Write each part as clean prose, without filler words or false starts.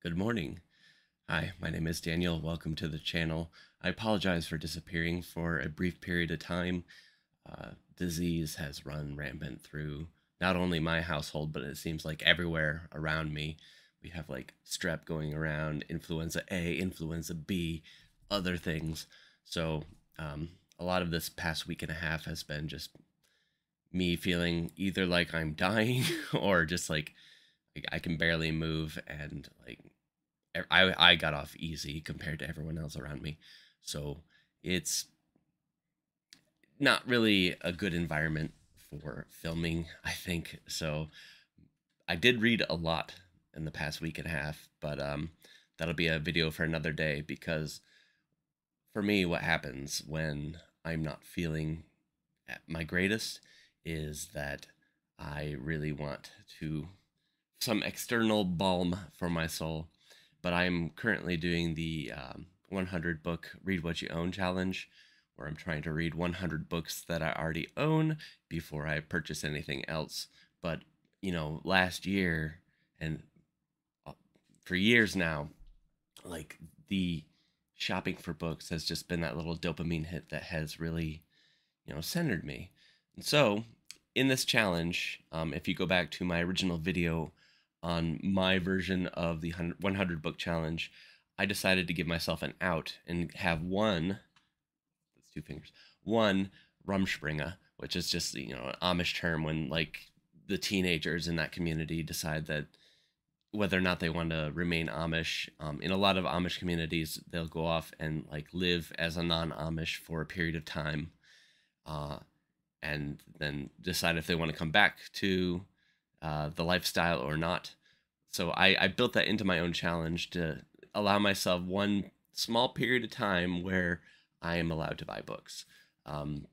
Good morning. Hi, my name is Daniel. Welcome to the channel. I apologize for disappearing for a brief period of time. Disease has run rampant through not only my household, but it seems like everywhere around me. We have like strep going around, influenza A, influenza B, other things. So, a lot of this past week and a half has been just me feeling either like I'm dying or just like I can barely move and like I got off easy compared to everyone else around me. So it's not really a good environment for filming, I think. So I did read a lot in the past week and a half, but that'll be a video for another day because for me what happens when I'm not feeling at my greatest is that I really want to some external balm for my soul. But I'm currently doing the 100 book Read What You Own challenge, where I'm trying to read 100 books that I already own before I purchase anything else. But, last year and uh, for years now, like the shopping for books has just been that little dopamine hit that has really, centered me. And so, in this challenge, if you go back to my original video on my version of the 100 book challenge, I decided to give myself an out and have that's two fingers, one Rumspringa, which is just, an Amish term when like the teenagers in that community decide that whether or not they want to remain Amish. In a lot of Amish communities, they'll go off and like live as a non-Amish for a period of time, uh, and then decide if they want to come back to the lifestyle or not. So I built that into my own challenge to allow myself one small period of time where I am allowed to buy books. Um,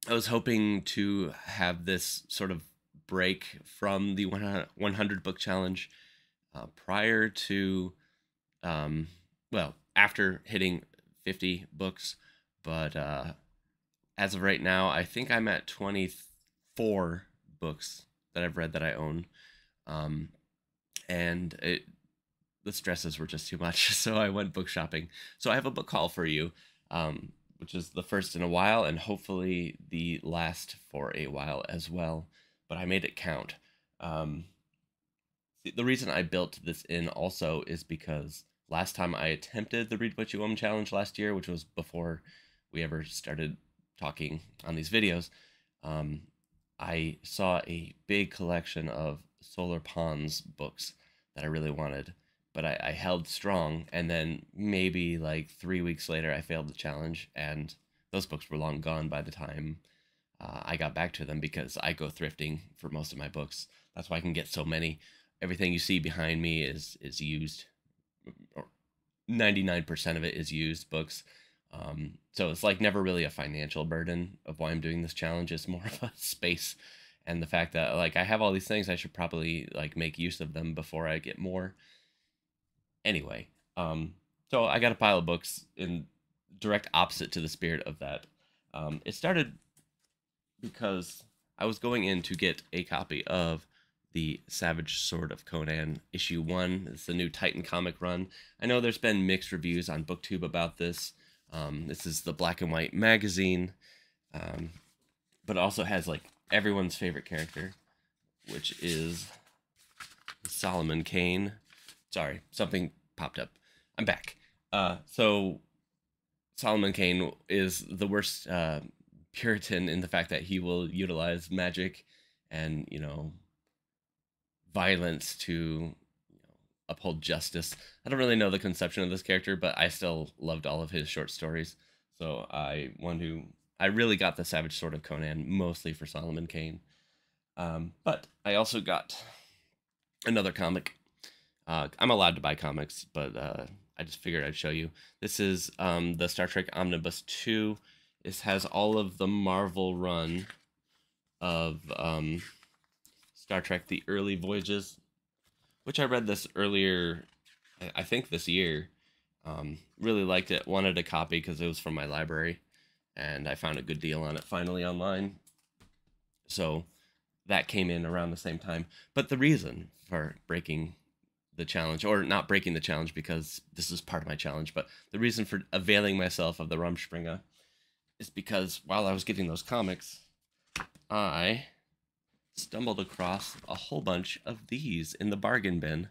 I was hoping to have this sort of break from the 100 book challenge prior to, um, well, after hitting 50 books. But as of right now, I think I'm at 24 books that I've read that I own. Um, and the stresses were just too much, so I went book shopping. So I have a book haul for you, which is the first in a while, and hopefully the last for a while as well. But I made it count. Um, the reason I built this in also is because last time I attempted the Read What You Own challenge last year, which was before we ever started talking on these videos, um, I saw a big collection of Solar Ponds books that I really wanted, but I held strong. And then maybe like 3 weeks later, I failed the challenge, and those books were long gone by the time I got back to them because I go thrifting for most of my books. That's why I can get so many. Everything you see behind me is used, or 99% of it is used books. So it's like never really a financial burden of why I'm doing this challenge. It's more of a space and the fact that like I have all these things, I should probably like make use of them before I get more. Anyway, so I got a pile of books in direct opposite to the spirit of that. It started because I was going in to get a copy of the Savage Sword of Conan issue 1. It's the new Titan comic run. I know there's been mixed reviews on BookTube about this. This is the black and white magazine, but it also has like everyone's favorite character, which is Solomon Kane. Sorry, something popped up. I'm back. So Solomon Kane is the worst Puritan in the fact that he will utilize magic and violence to uphold justice. I don't really know the conception of this character, but I still loved all of his short stories. So I really got the Savage Sword of Conan mostly for Solomon Kane. But I also got another comic. I'm allowed to buy comics, but I just figured I'd show you. This is the Star Trek Omnibus 2. This has all of the Marvel run of Star Trek The Early Voyages, which I read this earlier, I think this year. Really liked it, wanted a copy because it was from my library, and I found a good deal on it finally online. So that came in around the same time. But the reason for breaking the challenge, or not breaking the challenge because this is part of my challenge, but the reason for availing myself of the Rumspringa is because while I was getting those comics, I stumbled across a whole bunch of these in the bargain bin.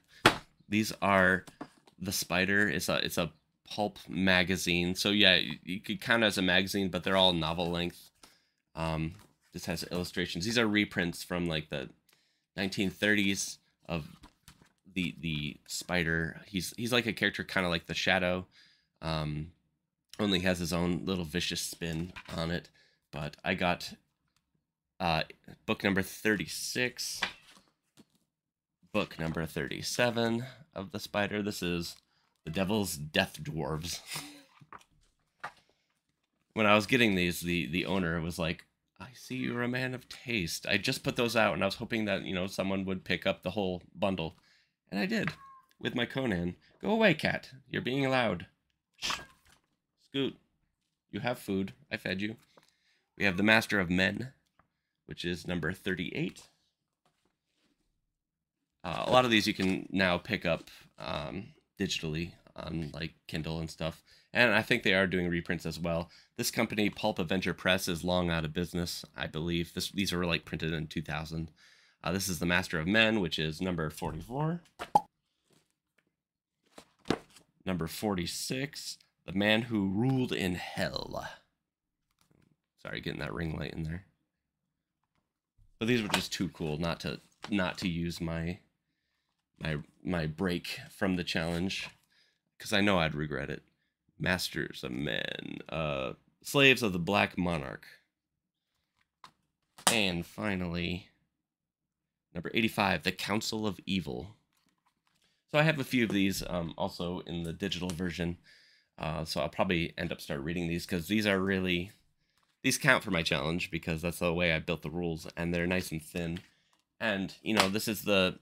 These are the Spider. It's a pulp magazine. So yeah, you could count it as a magazine, but they're all novel length. This has illustrations. These are reprints from like the 1930s of the Spider. He's like a character kind of like the Shadow. Only has his own little vicious spin on it. But I got book number 36, book number 37 of the Spider. This is The Devil's Death Dwarves. When I was getting these, the owner was like, I see you're a man of taste. I just put those out, and I was hoping that, someone would pick up the whole bundle. And I did, with my Conan. Go away, cat. You're being loud. Shh. Scoot. You have food. I fed you. We have The Master of Men, which is number 38. A lot of these you can now pick up digitally on like Kindle and stuff. And I think they are doing reprints as well. This company, Pulp Adventure Press, is long out of business, I believe. These were like printed in 2000. This is The Master of Men, which is number 44. Number 46, The Man Who Ruled in Hell. Sorry, getting that ring light in there. But these were just too cool not to use my break from the challenge, because I know I'd regret it. Masters of Men, Slaves of the Black Monarch, and finally, number 85, The Council of Evil. So I have a few of these also in the digital version, so I'll probably end up start reading these, because these count for my challenge, because that's the way I built the rules, and they're nice and thin. And this is the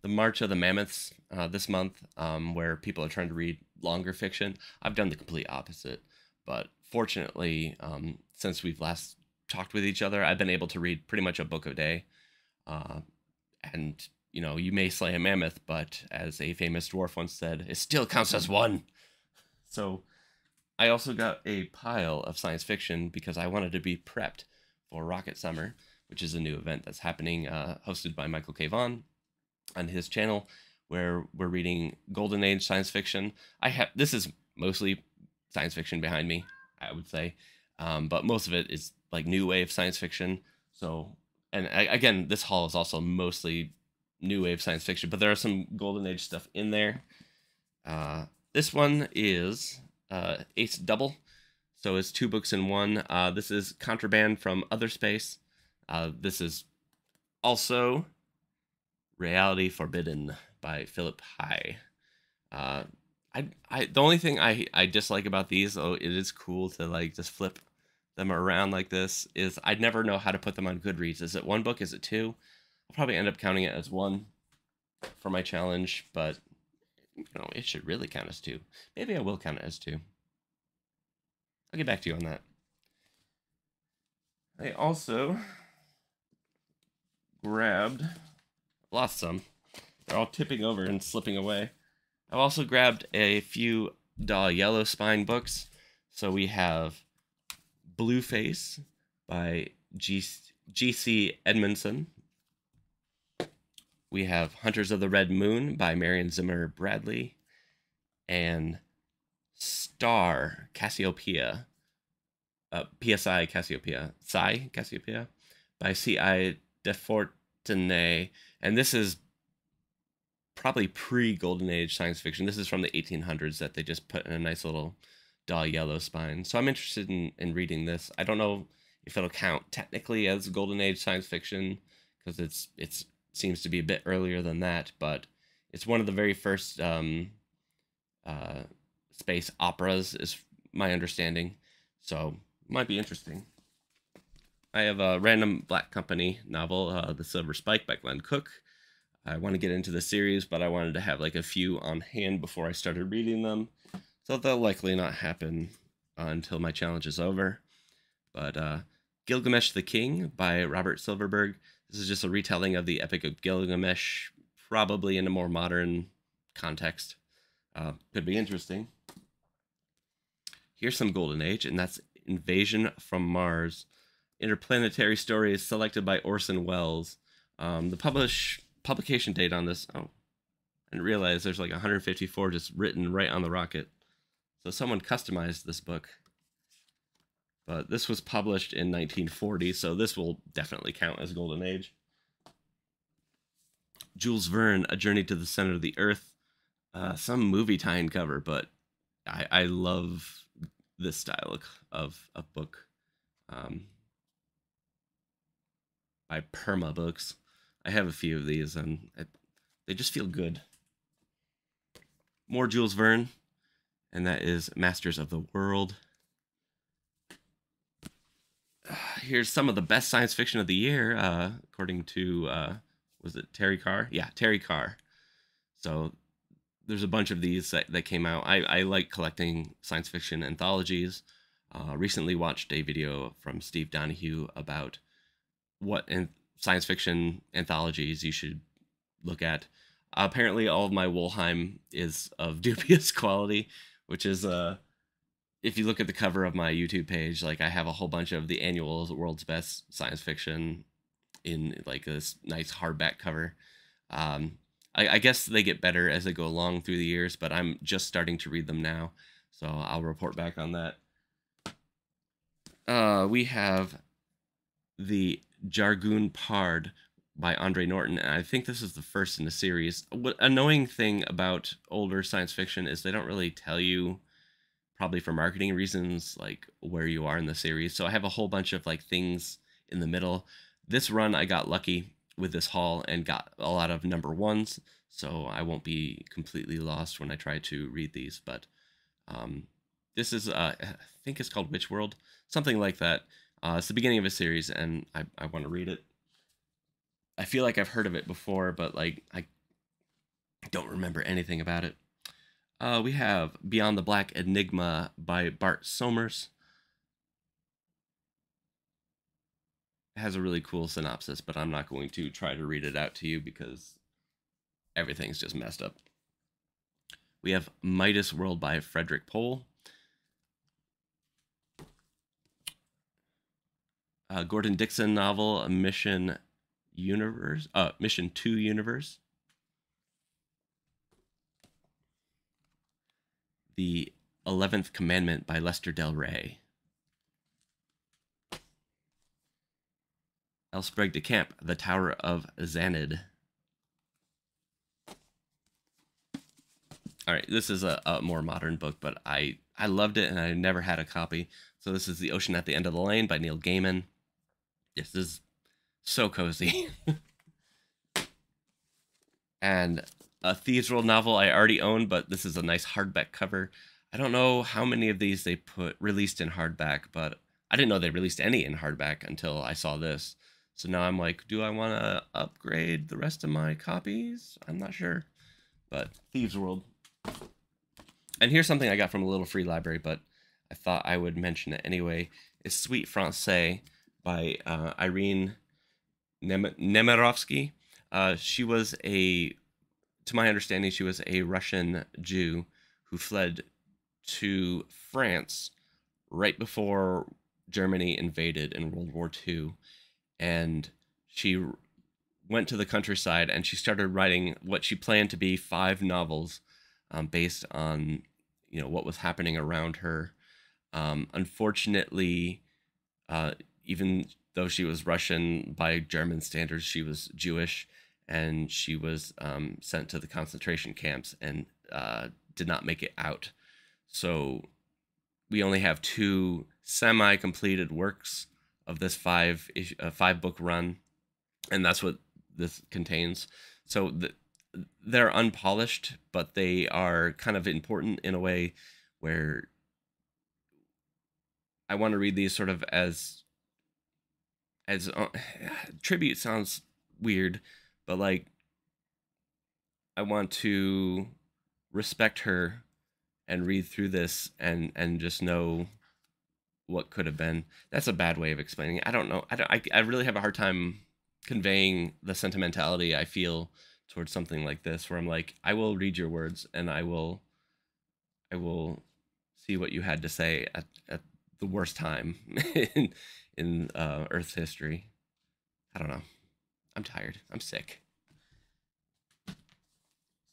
March of the Mammoths this month, where people are trying to read longer fiction. I've done the complete opposite, but fortunately, since we've last talked with each other, I've been able to read pretty much a book a day. And you may slay a mammoth, but as a famous dwarf once said, it still counts as one. So I also got a pile of science fiction because I wanted to be prepped for Rocket Summer, which is a new event that's happening, hosted by Michael K. Vaughan on his channel, where we're reading Golden Age science fiction. This is mostly science fiction behind me, I would say, but most of it is like new wave science fiction. So, and again, this haul is also mostly new wave science fiction, but there are some Golden Age stuff in there. This one is Ace Double, so it's 2 books in one. This is Contraband from Other Space. This is also Reality Forbidden by Philip High. The only thing I dislike about these, though it is cool to like just flip them around like this, is I'd never know how to put them on Goodreads. Is it 1 book? Is it 2? I'll probably end up counting it as 1 for my challenge, but it should really count as 2. Maybe I will count it as 2. I'll get back to you on that. I also grabbed, lost some. They're all tipping over and slipping away. I've also grabbed a few Dahl Yellow Spine books. So we have Blueface by G.C. Edmondson. We have Hunters of the Red Moon by Marion Zimmer Bradley. And Star Cassiopeia, PSI Cassiopeia, Psi Cassiopeia by C.I. Defortnay. And this is probably pre-Golden Age science fiction. This is from the 1800s that they just put in a nice little Dahl Yellow Spine. So I'm interested in reading this. I don't know if it'll count technically as Golden Age science fiction, because it's seems to be a bit earlier than that, but it's one of the very first space operas, is my understanding. So might be interesting. I have a Random Black Company novel, The Silver Spike by Glenn Cook. I want to get into the series, but I wanted to have like a few on hand before I started reading them. So they'll likely not happen until my challenge is over. But Gilgamesh the King by Robert Silverberg. This is just a retelling of the Epic of Gilgamesh, probably in a more modern context. Could be interesting. Here's some Golden Age, and that's Invasion from Mars. Interplanetary stories selected by Orson Welles. The publication date on this, oh, I didn't realize there's like 154 just written right on the rocket. So someone customized this book. But this was published in 1940, so this will definitely count as Golden Age. Jules Verne, A Journey to the Center of the Earth. Some movie tie-in cover, but I love this style of book. By Perma Books. I have a few of these, and they just feel good. More Jules Verne, and that is Masters of the World. Here's some of the best science fiction of the year, according to, was it Terry Carr? Yeah, Terry Carr. So there's a bunch of these that came out. I like collecting science fiction anthologies. Recently watched a video from Steve Donahue about what science fiction anthologies you should look at. Apparently all of my Wollheim is of dubious quality, which is if you look at the cover of my YouTube page, like I have a whole bunch of the annual World's Best Science Fiction in like this nice hardback cover. I guess they get better as they go along through the years, but I'm just starting to read them now, so I'll report back on that. We have the Jargoon Pard by Andre Norton, and I think this is the first in the series. What annoying thing about older science fiction is they don't really tell you, probably for marketing reasons, like where you are in the series. So I have a whole bunch of like things in the middle. This run I got lucky with this haul and got a lot of number ones, so I won't be completely lost when I try to read these. But this is I think it's called Witch World, something like that. It's the beginning of a series, and I want to read it. I feel like I've heard of it before, but like I don't remember anything about it. We have Beyond the Black Enigma by Bart Somers. It has a really cool synopsis, but I'm not going to try to read it out to you because everything's just messed up. We have Midas World by Frederick Pohl. Gordon Dixon novel, Mission 2 Universe. The 11th Commandment by Lester Del Rey. L. Sprague de Camp, The Tower of Xanid. All right, this is a more modern book, but I loved it and I never had a copy. So this is The Ocean at the End of the Lane by Neil Gaiman. This is so cozy. And a Thieves World novel I already own, but this is a nice hardback cover. I don't know how many of these they released in hardback, but I didn't know they released any in hardback until I saw this. So now I'm like, do I want to upgrade the rest of my copies? I'm not sure. But Thieves World. And here's something I got from a little free library, but I thought I would mention it anyway. It's Sweet Francais by Irene Nemirovsky. She was to my understanding, she was a Russian Jew who fled to France right before Germany invaded in World War II. And she went to the countryside and she started writing what she planned to be 5 novels based on, what was happening around her. Unfortunately, even though she was Russian, by German standards, she was Jewish, and she was sent to the concentration camps and did not make it out. So we only have 2 semi-completed works of this 5-book run, and that's what this contains. So they're unpolished, but they are kind of important in a way where I want to read these sort of as tribute. Sounds weird, but like I want to respect her and read through this and just know what could have been. That's a bad way of explaining it. I don't know. I really have a hard time conveying the sentimentality I feel towards something like this, where I'm like, I will read your words, and I will see what you had to say at the worst time in Earth's history. I don't know. I'm tired. I'm sick.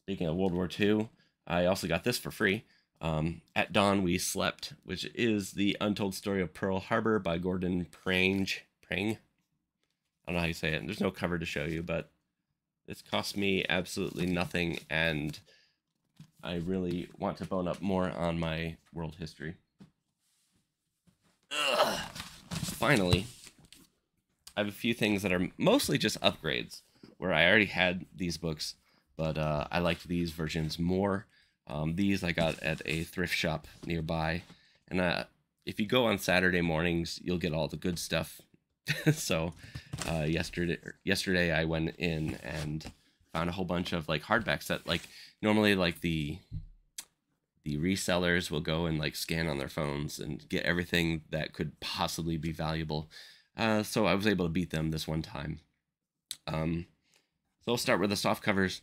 Speaking of World War II, I also got this for free. At Dawn We Slept, which is the untold story of Pearl Harbor by Gordon Prange. Prang? I don't know how you say it. There's no cover to show you, but this cost me absolutely nothing, and I really want to bone up more on my world history. Ugh. Finally, I have a few things that are mostly just upgrades, where I already had these books, but I liked these versions more. These I got at a thrift shop nearby, and if you go on Saturday mornings, you'll get all the good stuff. So yesterday I went in and found a whole bunch of like hardbacks that like normally like the resellers will go and like scan on their phones and get everything that could possibly be valuable. So I was able to beat them this one time. So we'll start with the soft covers.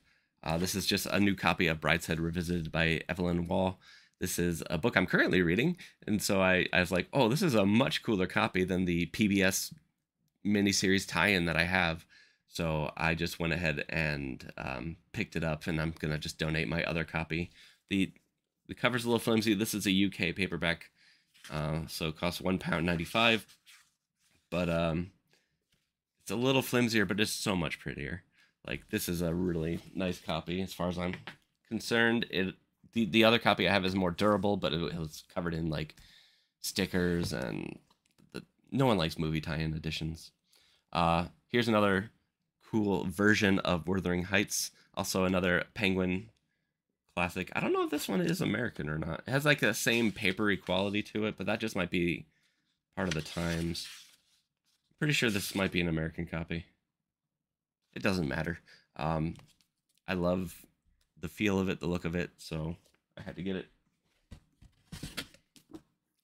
This is just a new copy of Brideshead Revisited by Evelyn Waugh. This is a book I'm currently reading, and so I was like, oh, this is a much cooler copy than the PBS miniseries tie-in that I have. So I just went ahead and picked it up, and I'm gonna just donate my other copy. The cover's a little flimsy. This is a UK paperback, so it costs £1.95, but it's a little flimsier, but it's so much prettier. Like, this is a really nice copy as far as I'm concerned. The other copy I have is more durable, but it was covered in like stickers, and no one likes movie tie-in editions. Here's another cool version of Wuthering Heights, also another Penguin classic. I don't know if this one is American or not. It has like the same papery quality to it, but that just might be part of the times. I'm pretty sure this might be an American copy. It doesn't matter. I love the feel of it, the look of it, so I had to get it.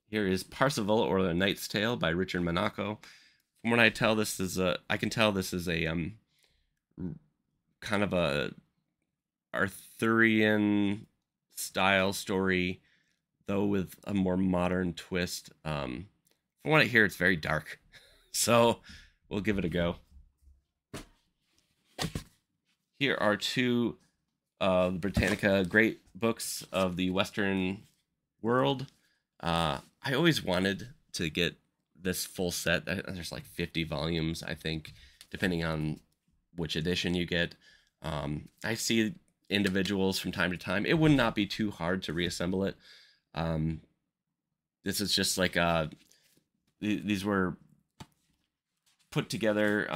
Here is Parsifal or The Knight's Tale by Richard Monaco. From what I tell, I can tell this is a kind of a Arthurian style story, though with a more modern twist. From what I hear, it's very dark, so we'll give it a go. Here are two Britannica great books of the Western world. I always wanted to get this full set. There's like 50 volumes, I think, depending on which edition you get. I see individuals from time to time. It would not be too hard to reassemble it. This is just like these were put together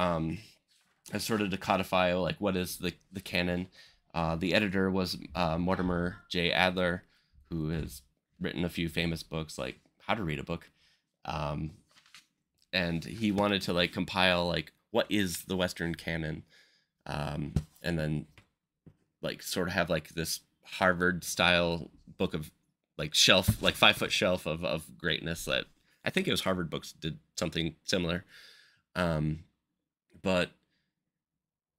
as sort of to codify like what is the canon. The editor was Mortimer J. Adler, who has written a few famous books like How to Read a Book. And he wanted to like compile like what is the Western canon, and then like sort of have like this Harvard style book of like shelf, like 5-foot shelf of greatness. That I think it was Harvard Books did something similar. But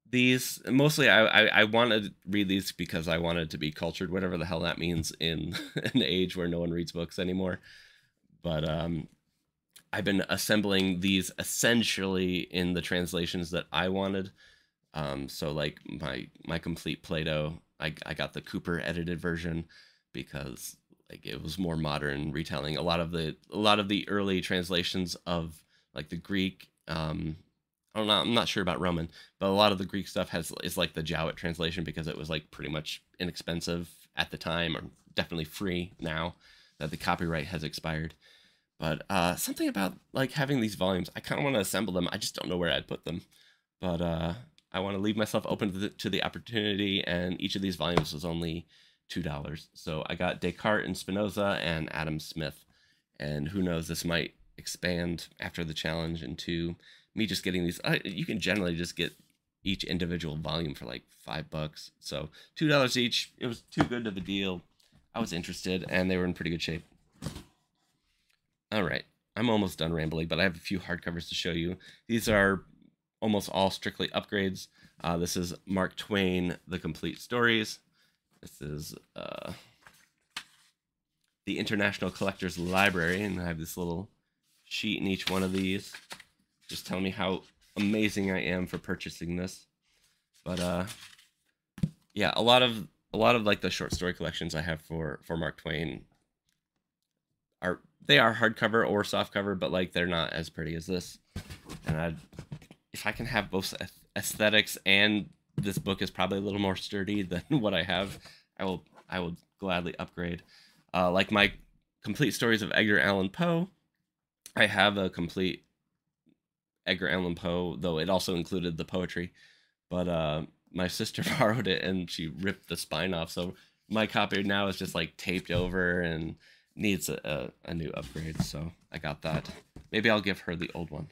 these mostly I wanted to read these because I wanted to be cultured, whatever the hell that means in an age where no one reads books anymore. But I've been assembling these essentially in the translations that I wanted. So like my complete Plato, I got the Cooper edited version because like it was more modern retelling. A lot of the early translations of like the Greek, I'm not sure about Roman, but a lot of the Greek stuff is like the Jowett translation because it was like pretty much inexpensive at the time, or definitely free now that the copyright has expired. But something about like having these volumes, I kind of want to assemble them. I just don't know where I'd put them. But I want to leave myself open to the opportunity, and each of these volumes was only $2. So I got Descartes and Spinoza and Adam Smith. And who knows, this might expand after the challenge into me just getting these. You can generally just get each individual volume for like $5. So $2 each. It was too good of a deal. I was interested, and they were in pretty good shape. All right, I'm almost done rambling, but I have a few hardcovers to show you. These are almost all strictly upgrades. This is Mark Twain, The Complete Stories. This is the International Collectors Library, and I have this little sheet in each one of these. Just tell me how amazing I am for purchasing this. But yeah, a lot of like the short story collections I have for Mark Twain are hardcover or softcover, but like they're not as pretty as this. And if I can have both aesthetics and this book is probably a little more sturdy than what I have, I will gladly upgrade. Like my complete stories of Edgar Allan Poe, I have a complete Edgar Allan Poe, though it also included the poetry. But my sister borrowed it and she ripped the spine off, so my copy now is just like taped over and needs a new upgrade. So I got that. Maybe I'll give her the old one.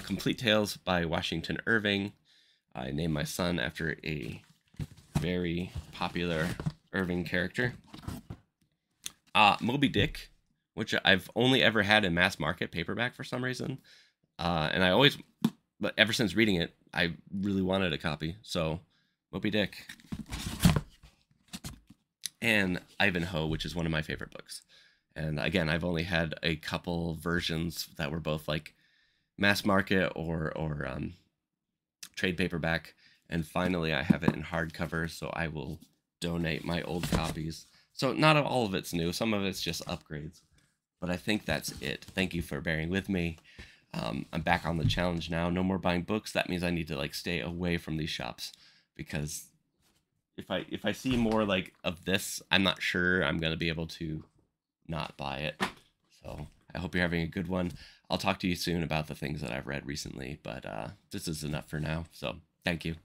Complete Tales by Washington Irving. I named my son after a very popular Irving character. Moby Dick, which I've only ever had in mass market paperback for some reason. And I always, but ever since reading it, I really wanted a copy. So, Moby Dick. And Ivanhoe, which is one of my favorite books. And again, I've only had a couple versions that were both like mass market or trade paperback. And finally, I have it in hardcover, so I will donate my old copies. So not all of it's new. Some of it's just upgrades. But I think that's it. Thank you for bearing with me. I'm back on the challenge now. No more buying books. That means I need to like stay away from these shops, because if I see more like of this, I'm not sure I'm gonna be able to not buy it. So I hope you're having a good one. I'll talk to you soon about the things that I've read recently, but this is enough for now. So thank you.